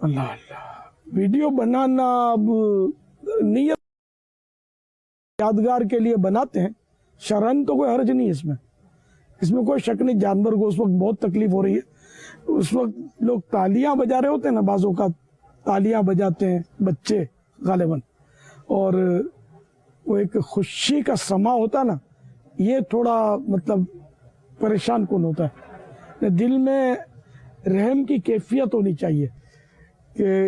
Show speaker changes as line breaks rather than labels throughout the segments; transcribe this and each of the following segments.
اللہ اللہ video بنانا اب نیت یادگار کے لیے بناتے ہیں، شرعن تو کوئی حرج نہیں اس میں کوئی شک نہیں. جانور کو اس وقت بہت تکلیف ہو رہی ہے، اس وقت لوگ تالیاں بجا رہے ہوتے ہیں نا، بعض اوقات تالیاں بجاتے ہیں بچے غالباً، اور وہ ایک خوشی کا سما ہوتا نا، یہ تھوڑا مطلب پریشان کن ہوتا ہے. دل میں رحم کی کیفیت ہونی چاہیے کہ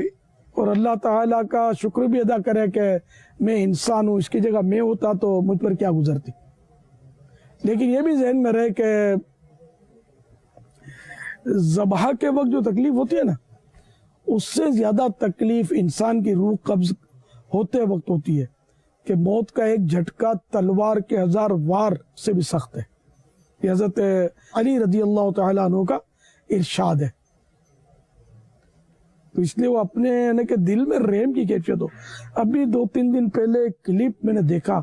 اور اللہ تعالیٰ کا شکر بھی ادا کرے کہ میں انسان ہوں، اس کی جگہ میں ہوتا تو مجھ پر کیا گزرتی. لیکن یہ بھی ذہن میں رہے کہ ذبح کے وقت جو تکلیف ہوتی ہے نا، اس سے زیادہ تکلیف انسان کی روح قبض ہوتے وقت ہوتی ہے کہ موت کا ایک جھٹکا تلوار کے 1000 وار سے بھی سخت ہے. یہ حضرت علی رضی اللہ تعالیٰ عنہ کا ارشاد ہے. تو اس لیے وہ اپنے یعنی کہ دل میں رحم کی کیفیت ہو. ابھی 2-3 دن پہلے ایک کلپ میں نے دیکھا،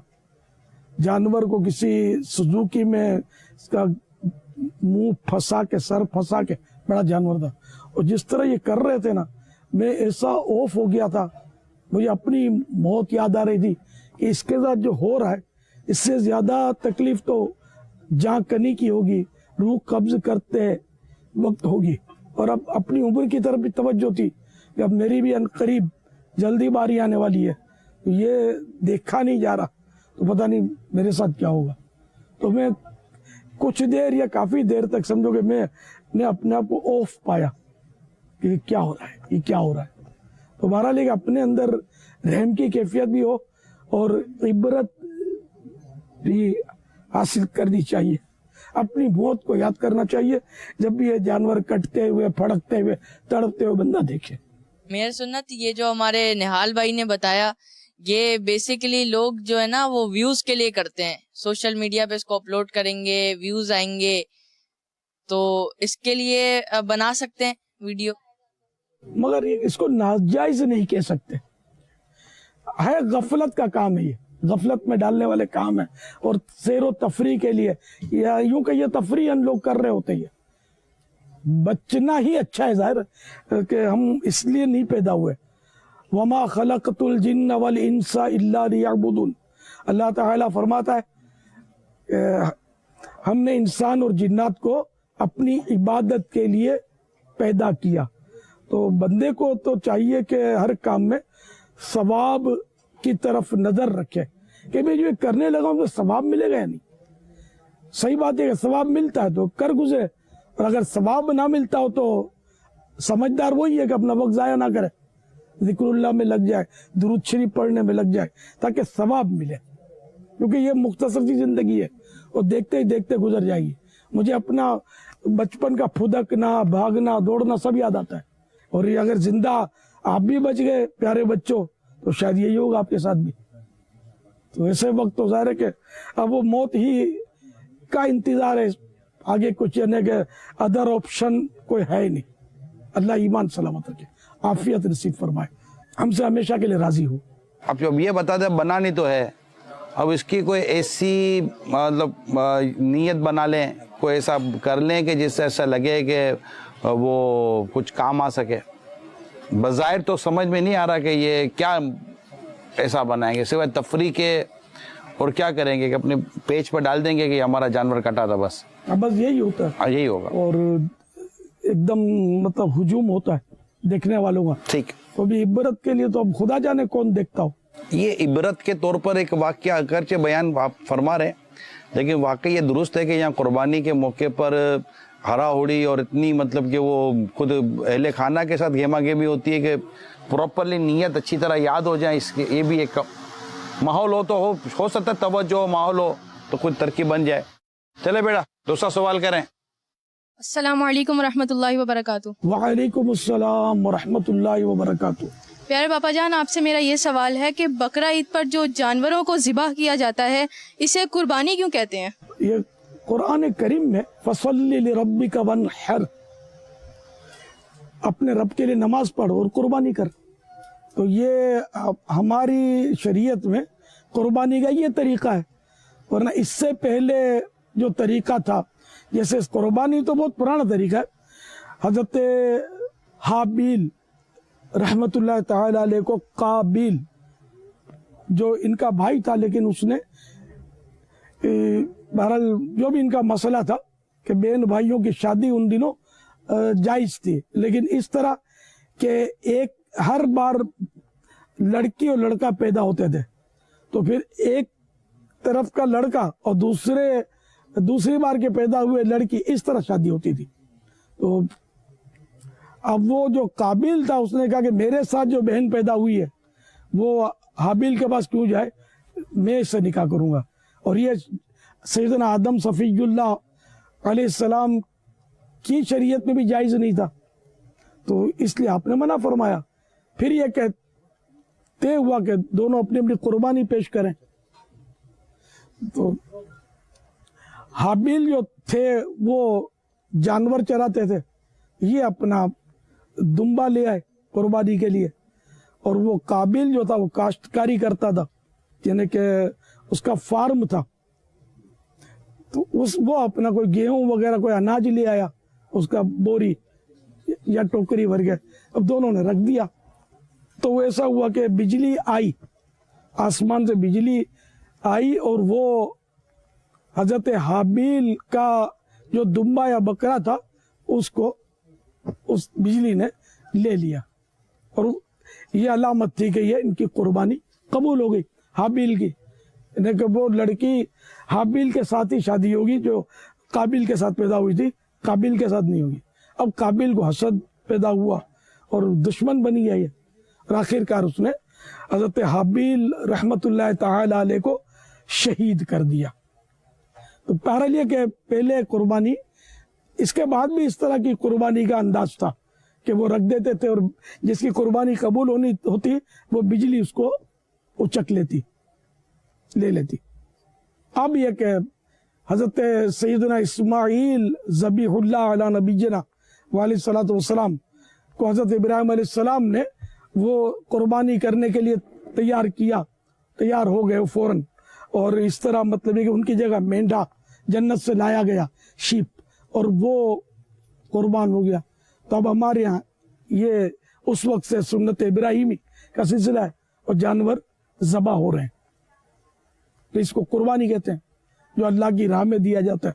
جانور کو کسی سزوکی میں اس کا منہ پھنسا کے، سر پھنسا کے، بڑا جانور تھا، اور جس طرح یہ کر رہے تھے نا، میں ایسا آف ہو گیا تھا، مجھے اپنی موت یاد آ رہی تھی کہ اس کے ساتھ جو ہو رہا ہے اس سے زیادہ تکلیف تو جاں کنی کی ہوگی، روح قبض کرتے وقت ہوگی. اور اب اپنی عمر کی طرف بھی توجہ تھی کہ اب میری بھی قریب جلدی باری آنے والی ہے، تو یہ دیکھا نہیں جا رہا تو پتہ نہیں میرے ساتھ کیا ہوگا. تو میں کچھ دیر یا کافی دیر تک سمجھو کہ میں نے اپنے آپ کو آف پایا کہ یہ کیا ہو رہا ہے، یہ کیا ہو رہا ہے. تو بہرحال ایک اپنے اندر رحم کی کیفیت بھی ہو اور عبرت بھی حاصل کرنی چاہیے. اپنی موت کو یاد کرنا چاہیے جب بھی یہ جانور کٹتے ہوئے، پھڑکتے ہوئے، تڑپتے ہوئے بندہ دیکھے.
میرا سنت یہ جو ہمارے نہال بھائی نے بتایا، یہ بیسیکلی لوگ جو ہے نا وہ ویوز کے لیے کرتے ہیں، سوشل میڈیا پہ اس کو اپلوڈ کریں گے، ویوز آئیں گے، تو اس کے لیے بنا سکتے ہیں ویڈیو. مگر
اس کو ناجائز نہیں کہہ سکتے، ہے غفلت کا کام ہے، یہ غفلت میں ڈالنے والے کام ہے، اور سیر و تفریح کے لیے یا یوں کہ یہ تفریح ہم لوگ کر رہے ہوتے ہیں. بچنا ہی اچھا ہے، ظاہر کہ ہم اس لیے نہیں پیدا ہوئے. وما خلقت الجن والانس الا ليعبدون. اللہ تعالیٰ فرماتا ہے کہ ہم نے انسان اور جنات کو اپنی عبادت کے لیے پیدا کیا. تو بندے کو تو چاہیے کہ ہر کام میں ثواب کی طرف نظر رکھے کہ میں جو کرنے لگا ہوں تو ثواب ملے گا یا نہیں. صحیح بات ہے کہ ثواب ملتا ہے تو کر گزرے، اور اگر ثواب نہ ملتا ہو تو سمجھدار وہی ہے کہ اپنا وقت ضائع نہ کرے، ذکر اللہ میں لگ جائے، درود شریف پڑھنے میں لگ جائے تاکہ ثواب ملے. کیونکہ یہ مختصر سی زندگی ہے اور دیکھتے ہی دیکھتے گزر جائے گی. مجھے اپنا بچپن کا پھدکنا، بھاگنا، دوڑنا سب یاد آتا ہے. اور یہ اگر زندہ آپ بھی بچ گئے پیارے بچوں تو شاید یہی ہوگا آپ کے ساتھ بھی. تو ایسے وقت تو ظاہر ہے کہ اب وہ موت ہی کا انتظار ہے، آگے کچھ یعنی کہ ادر آپشن کوئی ہے ہی نہیں. اللہ ایمان سلامت رکھے، عافیت نصیب فرمائے، ہم سے ہمیشہ کے لیے راضی ہو.
اب جب یہ بتا دیں بنانی تو ہے، اب اس کی کوئی ایسی مطلب نیت بنا لیں، کوئی ایسا کر لیں کہ جس سے ایسا لگے کہ وہ کچھ کام آ سکے. بظاہر تو سمجھ میں نہیں آ رہا کہ یہ کیا ایسا بنائیں گے، سوائے تفریح کے اور کیا کریں گے کہ اپنے پیج پر ڈال دیں گے کہ ہمارا جانور کٹا تھا، بس
یہی ہوتا ہے.
یہی ہوگا،
اور ایک دم مطلب ہجوم ہوتا ہے دیکھنے والوں کا.
ٹھیک،
تو بھی عبرت کے لیے تو اب خدا جانے کون دیکھتا ہو.
یہ عبرت کے طور پر ایک واقعہ اگرچہ بیان آپ فرما رہے ہیں، لیکن واقعی یہ درست ہے کہ یہاں قربانی کے موقع پر ہرا ہوڑی اور اتنی مطلب کہ وہ خود اہل خانہ کے ساتھ گھیما گھیمی ہوتی ہے کہ پراپرلی نیت اچھی طرح یاد ہو جائے. اس کے یہ بھی ایک ماحول ہو تو ہو سکتا ہے، توجہ ماحول ہو تو کچھ ترکیب بن جائے. چلے بیٹا دوسرا سوال کریں.
السلام علیکم ورحمۃ اللہ وبرکاتہ.
وعلیکم السلام ورحمۃ اللہ وبرکاتہ.
پیارے باپا جان، آپ سے میرا یہ سوال ہے کہ بقرہ عید پر جو جانوروں کو ذبح کیا جاتا ہے اسے قربانی کیوں کہتے ہیں؟
یہ قرآن کریم میں فَصَلِّ لِرَبِّكَ وَانْحَرْ، اپنے رب کے لیے نماز پڑھ اور قربانی کر. تو یہ ہماری شریعت میں قربانی کا یہ طریقہ ہے، ورنہ اس سے پہلے جو طریقہ تھا، جیسے قربانی تو بہت پرانا طریقہ ہے. حضرت حابیل रहमत उल्लाह ताला अलैह को काबिल, जो इनका भाई था, लेकिन उसने बहरहाल जो भी इनका मसला था कि बहन भाइयों की शादी उन दिनों जायज थी, लेकिन इस तरह के एक हर बार लड़की और लड़का पैदा होते थे, तो फिर एक तरफ का लड़का और दूसरी बार के पैदा हुए लड़की, इस तरह शादी होती थी। तो अब वो जो काबिल था उसने कहा कि मेरे साथ जो बहन पैदा हुई है वो हाबिल के पास क्यों जाए, मैं इससे निकाह करूंगा। और ये सैयदना आदम सफ़ीउल्लाह अलैहिस्सलाम की शरीयत में भी जायज़ नहीं था, तो इसलिए आपने मना फरमाया। फिर ये कहते हुआ कि दोनों अपनी अपनी कुर्बानी पेश करें। तो हाबिल जो थे वो जानवर चराते थे, ये अपना दुम्बा ले आए कुर्बानी के लिए, और वो काबिल जो था वो काश्तकारी करता था, यानी कि उसका फार्म था, तो वो अपना कोई गेहूं वगैरह कोई अनाज ले आया, उसका बोरी या टोकरी भर गया, अब दोनों ने रख दिया। तो वो ऐसा हुआ कि बिजली आई, आसमान से बिजली आई, और वो हजरत हाबिल का जो दुम्बा या बकरा था उसको उस बिजली ने ले लिया, और ये अलामत थी कि ये इनकी कुर्बानी कबूल हो गई हाबिल की। यानी कि वो लड़की हाबिल के साथ ही शादी होगी जो काबिल के साथ पैदा हुई थी, काबिल के साथ नहीं होगी। अब काबिल को हसद पैदा हुआ और दुश्मन बनी गया ये, और आखिरकार उसने हजरत हाबिल रहमतुल्लाह ताला अलैह को शहीद कर दिया। तो बहरहाल ये कि पहले कुर्बानी, इसके बाद भी इस तरह की कुर्बानी का अंदाज था कि वो रख देते थे, और जिसकी कुर्बानी कबूल होती वो बिजली उसको उचक ले लेती। अब यह कि हजरत सैयदना इस्माइल ज़बीहुल्लाह अला नबीजना वालेसलातु वस्सलाम को हजरत इब्राहिम अलैहिस्सलाम ने वो कुर्बानी करने के लिए तैयार हो गए फौरन, और इस तरह मतलब है कि उनकी जगह मेंढा जन्नत से लाया गया, शीप, और वो कुर्बान हो गया। तो अब हमारे यहाँ ये उस वक्त से सुन्नत इब्राहिमी का सिलसिला है, और जानवर ज़बा हो रहे हैं, तो इसको कुर्बानी कहते हैं, जो अल्लाह की राह में दिया जाता है।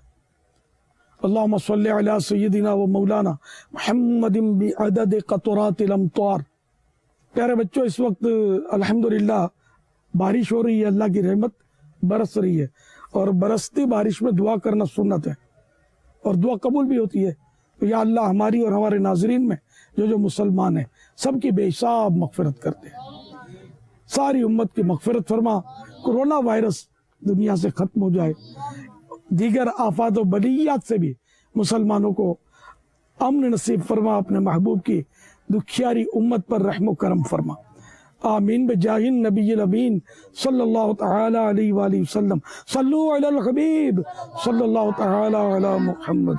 अल्लाहुम्मा सल्लि अला सय्यिदिना व मौलाना मुहम्मदिन बिअदद क़तरातिल अमतार। प्यारे बच्चों, इस वक्त अल्हम्दुलिल्लाह बारिश हो रही है, अल्लाह की रहमत बरस रही है, और बरसती बारिश में दुआ करना सुन्नत है, और दुआ कबूल भी होती है। तो या अल्लाह हमारी और हमारे नाजरीन में जो मुसलमान हैं सबकी बेहिसाब मग़फ़िरत करते हैं, सारी उम्मत की मग़फ़िरत फरमा, कोरोना वायरस दुनिया से ख़त्म हो जाए, दीगर आफात व बलियात से भी मुसलमानों को अमन नसीब फरमा, अपने महबूब की दुखियारी उम्मत पर रहम करम फरमा। आमीन बिजाहिन नबील अमीन सल्लल्लाहु तआला अलैहि वसल्लम। सल्लु अलल हबीब सल्लल्लाहु तआला अला मुहम्मद।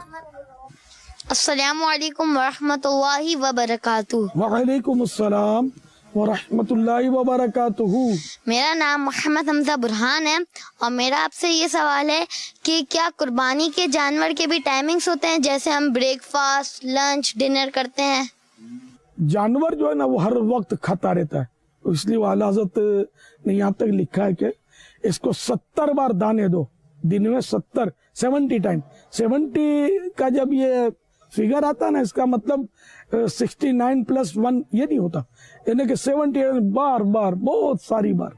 अस्सलामु अलैकुम वरहमतुल्लाहि वबरकातुहू।
वालेकुम अस्सलाम वरहमतुल्लाहि वबरकातुहू।
मेरा नाम मोहम्मद हमजा बुरहान है, और मेरा आपसे ये सवाल है कि क्या कुर्बानी के जानवर के भी टाइमिंग्स होते हैं, जैसे हम ब्रेकफास्ट, लंच, डिनर करते हैं?
जानवर जो है ना वो हर वक्त खाता रहता है, तो इसलिए वो आला हज़रत ने यहाँ तक लिखा है कि इसको 70 बार दाने दो, दिन में 70 टाइम। 70 का जब ये फिगर आता है ना, इसका मतलब 69 + 1 ये नहीं होता, यानी कि 70 बार बहुत सारी बार।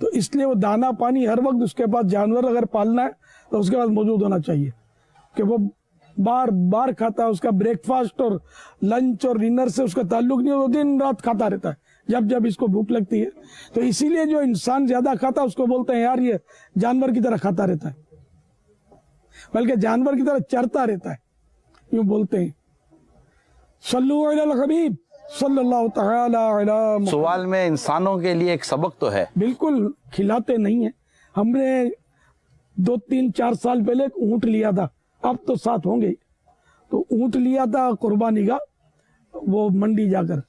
तो इसलिए वो दाना पानी हर वक्त उसके पास, जानवर अगर पालना है तो उसके पास मौजूद होना चाहिए कि वो बार खाता है। उसका ब्रेकफास्ट और लंच और डिनर से उसका ताल्लुक नहीं, वो दिन रात खाता रहता है जब इसको भूख लगती है। तो इसीलिए जो इंसान ज्यादा खाता है उसको बोलते हैं यार ये जानवर की तरह खाता रहता है, बल्कि जानवर की तरह चरता रहता है, यूं बोलते हैं। सल्लु अलल हबीब सल्लल्लाहु तआला अला मुहम्मद।
सवाल में इंसानों के लिए एक सबक तो है।
बिल्कुल खिलाते नहीं है। हमने 2, 3, 4 साल पहले एक ऊँट लिया था, अब तो 7 होंगे। तो ऊँट लिया था कुर्बानी का, वो मंडी जाकर।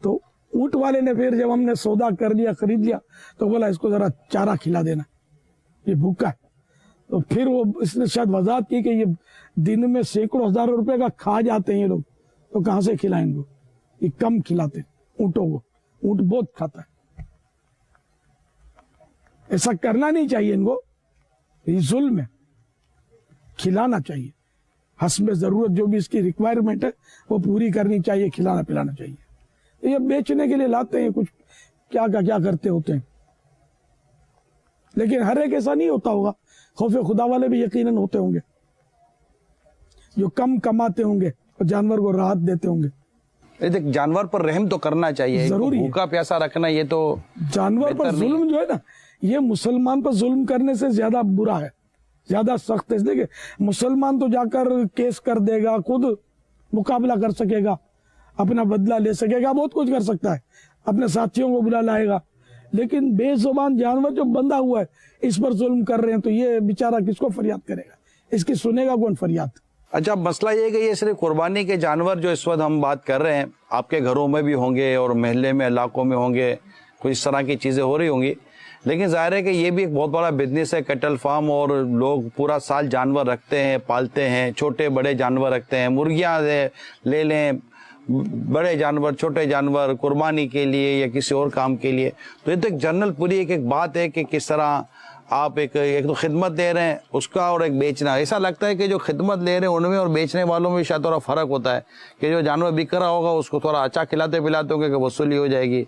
तो ऊँट वाले ने फिर जब हमने सौदा कर लिया, खरीद लिया, तो बोला इसको जरा चारा खिला देना, ये भूखा है। तो फिर वो इसने शायद वजाहत की कि ये दिन में सैकड़ों हज़ारों रुपए का खा जाते हैं ये लोग, तो कहाँ से खिलाएं इनको, ये कम खिलाते। ऊँटों को, ऊँट बहुत खाता है। ऐसा करना नहीं चाहिए इनको, ये जुल्म है। खिलाना चाहिए, हस्ब जरूरत जो भी इसकी रिक्वायरमेंट है वो पूरी करनी चाहिए, खिलाना पिलाना चाहिए। ये बेचने के लिए लाते हैं, कुछ क्या करते होते हैं, लेकिन हर एक ऐसा नहीं होता होगा। खौफ खुदा वाले भी यकीनन होते होंगे जो कम कमाते होंगे और जानवर को राहत देते होंगे।
देख, जानवर पर रहम तो करना चाहिए,
जरूरी है।
भूखा प्यासा रखना ये तो
जानवर पर जुल्म जो है ना, ये मुसलमान पर जुल्म करने से ज्यादा बुरा है, ज्यादा सख्त है। देखिए, मुसलमान तो जाकर केस कर देगा, खुद मुकाबला कर सकेगा, अपना बदला ले सकेगा, बहुत कुछ कर सकता है, अपने साथियों को बुला लाएगा। लेकिन बेजुबान जानवर जो बंधा हुआ है, इस पर जुल्म कर रहे हैं, तो ये बेचारा किसको फरियाद करेगा, इसकी सुनेगा कौन फरियाद।
अच्छा, मसला ये कि ये सिर्फ कुर्बानी के जानवर जो इस वक्त हम बात कर रहे हैं, आपके घरों में भी होंगे और महल्ले में, इलाकों में होंगे, कुछ इस तरह की चीज़ें हो रही होंगी। लेकिन ज़ाहिर है कि ये भी एक बहुत बड़ा बिजनेस है, कैटल फार्म, और लोग पूरा साल जानवर रखते हैं, पालते हैं, छोटे बड़े जानवर रखते हैं, मुर्गियाँ ले लें, बड़े जानवर, छोटे जानवर, कुर्बानी के लिए या किसी और काम के लिए। तो ये तो एक जनरल पूरी एक बात है कि किस तरह आप एक तो खिदमत दे रहे हैं उसका, और एक बेचना। ऐसा लगता है कि जो खिदमत ले रहे हैं उनमें और बेचने वालों में शायद थोड़ा फ़र्क होता है, कि जो जानवर बिक रहा होगा उसको थोड़ा अच्छा खिलाते पिलाते होंगे कि वसूली हो जाएगी,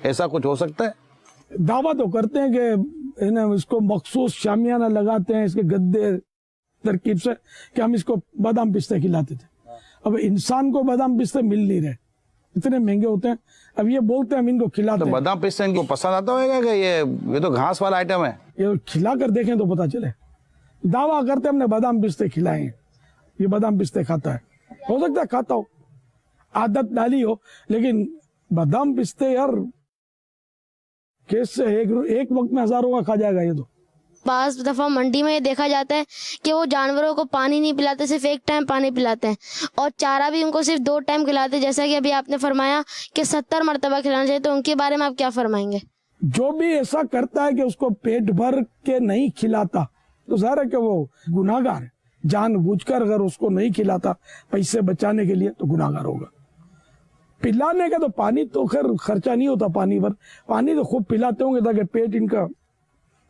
ऐसा कुछ हो सकता है।
दावा तो करते हैं कि इन्हें इसको मखसूस शामियाना लगाते हैं इसके गद्दे तरकीब से कि हम इसको बादाम पिस्ते खिलाते थे। अब इंसान को बादाम पिस्ते मिल नहीं रहे, इतने महंगे होते हैं। अब ये बोलते हैं हम इनको खिलाते
तो
हैं।
बादाम पिस्ते इनको पसंद आता होगा कि ये तो घास वाला आइटम है।
ये खिला कर देखें तो पता चले। दावा करते हमने बादाम पिस्ते खिलाए हैं, ये बादाम पिस्ते खाता है। हो सकता है खाता हो, आदत डाली हो, लेकिन बादाम पिस्ते यार केस से एक वक्त में हजारों का खा जाएगा ये तो।
पास दफा मंडी में ये देखा जाता है कि वो जानवरों को पानी नहीं पिलाते, सिर्फ एक टाइम पानी पिलाते हैं, और चारा भी उनको सिर्फ 2 टाइम खिलाते हैं, जैसा कि अभी आपने फरमाया कि 70 मरतबा खिलाना चाहिए। तो उनके बारे में आप क्या फरमाएंगे?
जो भी ऐसा करता है कि उसको पेट भर के नहीं खिलाता, तो ज़ाहिर है कि वो गुनाहगार है। जानबूझकर अगर उसको नहीं खिलाता पैसे बचाने के लिए, तो गुनाहगार होगा। पिलाने का तो पानी तो खैर खर्चा नहीं होता, पानी तो खूब पिलाते होंगे ताकि पेट इनका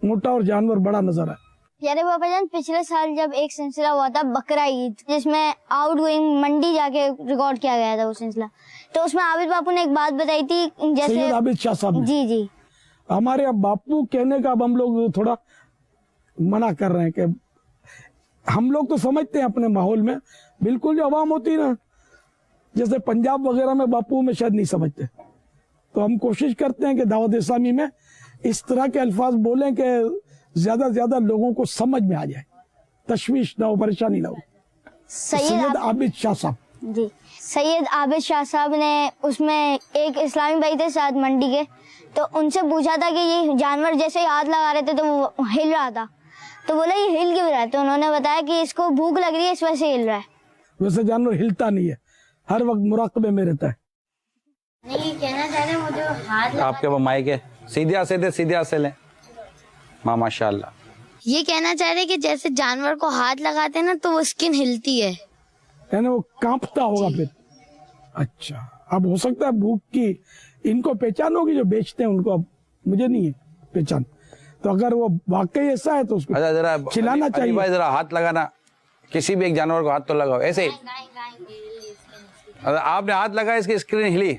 मोटा और जानवर बड़ा नजर आए।
प्यारे बाबा जान, पिछले साल जब एक सिलसिला हुआ था बकरा ईद, जिसमें आउट गोइंग मंडी जाके रिकॉर्ड किया गया था वो सिलसिला, तो उसमें आबिद बापू ने एक बात बताई थी, जैसे
सैयद आबिद शाह साहब ने।
जी
हमारे अब बापू कहने का अब हम लोग थोड़ा मना कर रहे हैं कि हम लोग तो समझते हैं अपने माहौल में, बिल्कुल जो आवाम होती है ना, जैसे पंजाब वगैरह में बापू में शायद नहीं समझते, तो हम कोशिश करते हैं कि दावत इस्लामी में इस तरह के अल्फाज बोलें कि ज्यादा से ज्यादा लोगों को समझ में आ जाए, तशवीश ना हो, परेशानी ना हो। सैयद आबिद शाह साहब
जी, सैयद आबिद शाह साहब ने उसमें एक इस्लामी भाई थे साथ मंडी के, तो उनसे पूछा था कि ये जानवर जैसे ही हाथ लगा रहे थे तो वो हिल रहा था, तो बोला ये हिल क्यों रहा है? तो उन्होंने बताया कि इसको भूख लग रही है, इस वजह से हिल रहा है।
वैसे जानवर हिलता नहीं है, हर वक्त मुराकबे में रहता है।
नहीं, कहना चाह रहे हैं मुझे हाथ
आपके वो माइक है, सीधे से लें। माशाल्लाह।
ये कहना चाह रहे हैं कि जैसे जानवर को हाथ लगाते हैं ना तो वो स्किन हिलती है,
यानी वो कांपता होगा फिर। अच्छा, अब हो सकता है भूख की इनको पहचान होगी जो बेचते हैं उनको, अब मुझे नहीं है पहचान। तो अगर वो वाकई ऐसा है तो उसको
अच्छा, जरा
खिलाना चाहिए।
भाई जरा हाथ लगाना, किसी भी एक जानवर को हाथ तो लगाओ ऐसे ही। आपने हाथ लगाया, इसकी स्क्रीन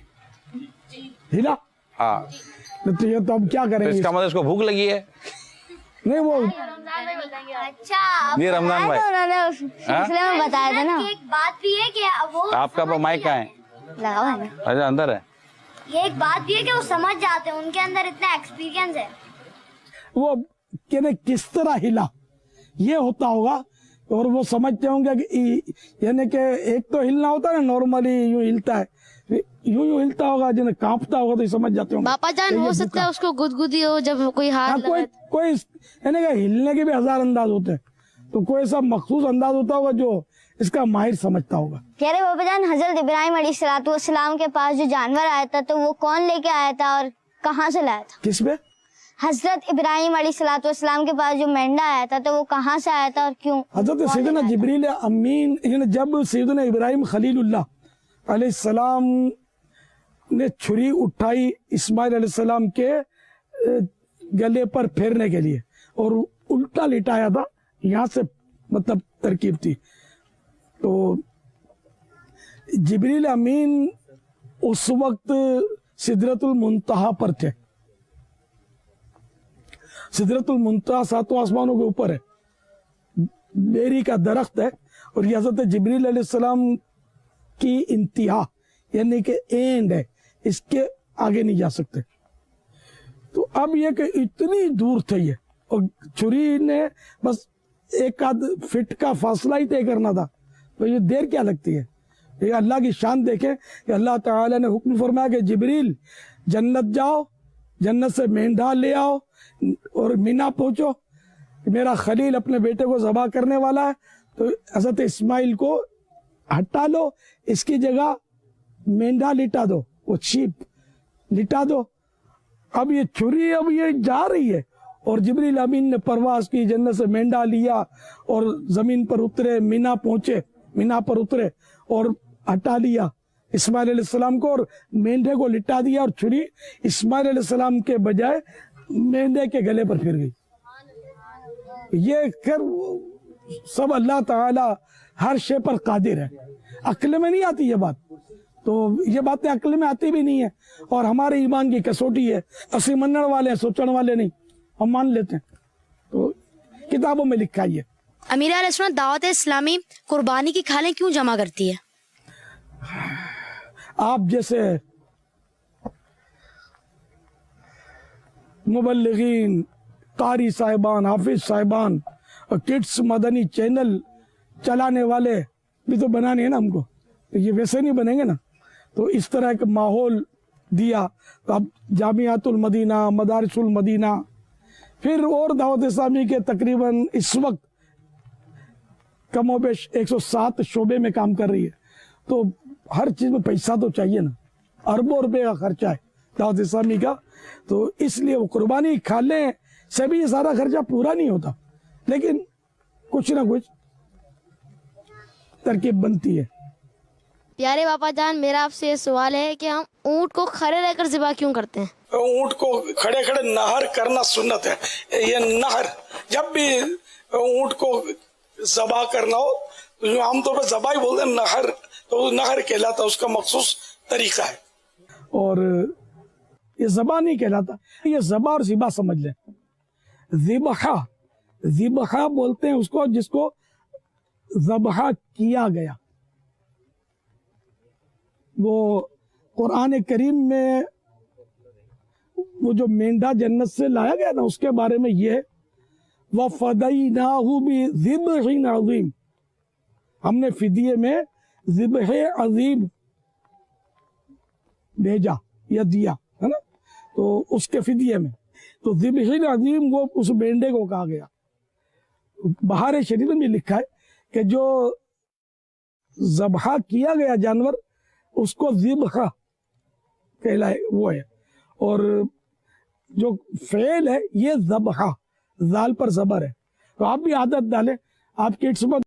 हिला।
हाँ, तो ये तो अब क्या करेंगे?
इसका मतलब इसको भूख लगी है।
नहीं, वो
अच्छा
ये रमजान भाई
उन्होंने उस सिलसिले में बताया था ना। एक बात भी है कि वो
आपका वो माइक कहाँ है?
लगाओ है ना।
अच्छा, अंदर है।
ये एक बात भी है कि वो समझ जाते हैं, उनके अंदर इतना एक्सपीरियंस है।
वो कहने किस तरह हिला ये होता होगा, और वो समझते होंगे कि यानी कि एक तो हिलना होता है ना, नॉर्मली यूं हिलता है, यूं हिलता होगा, जिन्हें कांपता होगा तो समझ जाते होंगे।
बापा जान, हो सकता है उसको गुदगुदी हो जब कोई हाथ
कोई यानी कि हिलने के भी 1000 अंदाज होते हैं, तो कोई ऐसा मखसूस अंदाज होता होगा जो इसका माहिर समझता होगा।
प्यारे बाबा जान, हजरत इब्राहिम अलैहिस्सलाम के पास जो जानवर आया था तो वो कौन लेके आया था और कहाँ से लाया था?
किस पे?
हजरत इब्राहिम अलैहिस्सलाम के पास जो मेंढा आया था तो वो कहाँ से आया था और क्यों?
हजरत सैयदना जिब्रील अमीन, जब सैयदना इब्राहिम खलीलुल्लाह अलैहिस्सलाम ने छुरी उठाई इस्माइल अलैहिस्सलाम के गले पर फेरने के लिए और उल्टा लिटाया था, यहाँ से मतलब तरकीब थी। तो जिब्रील अमीन उस वक्त सिदरतुल मुंतहा पर थे। सिदरतुल मुंतहा 7 आसमानों के ऊपर है, बेरी का दरख्त है, और ये हज़रत जिब्रील अलैहिस्सलाम की इंतहा यानी कि एंड है, इसके आगे नहीं जा सकते। तो अब ये कि इतनी दूर थे ये, और छुरी ने बस एक आध फिट का फासला ही तय करना था, तो ये देर क्या लगती है। ये अल्लाह की शान देखें कि अल्लाह ताला ने हुक्म फरमाया कि जिब्रील जन्नत जाओ, जन्नत से मेंढा ले आओ और मीना पहुंचो, मेरा खलील अपने बेटे को ज़बह करने वाला है, तो हज़रत इस्माइल को हटा लो, इसकी जगह मेंढा लिटा दो, वो शीप लिटा दो। अब ये छुरी अब ये जा रही है, और जिब्रील अमीन ने परवास की, जन्नत से मेंढा लिया और जमीन पर उतरे, मीना पहुंचे, मीना पर उतरे और हटा लिया इस्माइल अलैहिस्सलाम को, और मेंढे को लिटा दिया, और छुरी इस्माइल अलैहिस्सलाम के बजाय मेंढे के गले पर फिर गई। ये खैर सब अल्लाह ताला हर शे पर कादिर है, अक्ल में नहीं आती ये बात, तो ये बातें अक्ल में आती भी नहीं है, और हमारे ईमान की कसौटी है, असली मनने वाले हैं, सोचने वाले नहीं, हम मान लेते हैं। तो किताबों में लिखा है।
अमीर आले सुन्नत दावत इस्लामी कुर्बानी की खालें क्यों जमा करती है?
आप जैसे मुबल्लिगीन, कारी साहिबान, हाफिज साहिबान और किड्स मदनी चैनल चलाने वाले भी तो बनाने हैं ना हमको, तो ये वैसे नहीं बनेंगे ना। तो इस तरह का माहौल दिया, तो अब जामियातुल मदीना, मदारिसुल मदीना, फिर और दावत इस्लामी के तकरीबन इस वक्त कमोबेश 107 शोबे में काम कर रही है। तो हर चीज में पैसा तो चाहिए ना, अरबों रुपए का खर्चा है दावत इस्लामी का, तो इसलिए वो कुर्बानी खाले से भी ये सारा खर्चा पूरा नहीं होता, लेकिन कुछ ना कुछ तरकीब बनती है।
प्यारे बाबा जान, मेरा आपसे ये सवाल है कि हम ऊंट को खड़े रहकर ज़िबा क्यों करते हैं?
ऊंट को खड़े खड़े नहर करना सुन्नत है। ये नहर, जब भी ऊंट को ज़बा करना हो तो आमतौर पर ज़बा ही बोलते हैं, नहर तो नहर कहलाता, उसका मखसूस तरीका है, और ये ज़बा नहीं कहलाता। ये ज़बा और ज़िबा समझ लें। ज़िबहा, ज़िबहा बोलते हैं उसको जिसको ज़बहा किया गया। वो कुरान करीम में वो जो मेंढा जन्नत से लाया गया ना, उसके बारे में ये वफ़दैनाहु बिज़िब्हिन अज़ीम, हमने फिदिये में ज़िब्ह अज़ीम भेजा या दिया है ना, तो उसके फिदिये में तो ज़िब्हिन अज़ीम वो उस मेंढे को कहा गया। बहार शरीफ में लिखा है कि जो ज़बहा किया गया जानवर उसको ज़िब्हा कहलाए वो है, और जो फेल है ये ज़बहा, जाल पर ज़बर है। तो आप भी आदत डालें, आप किड्स में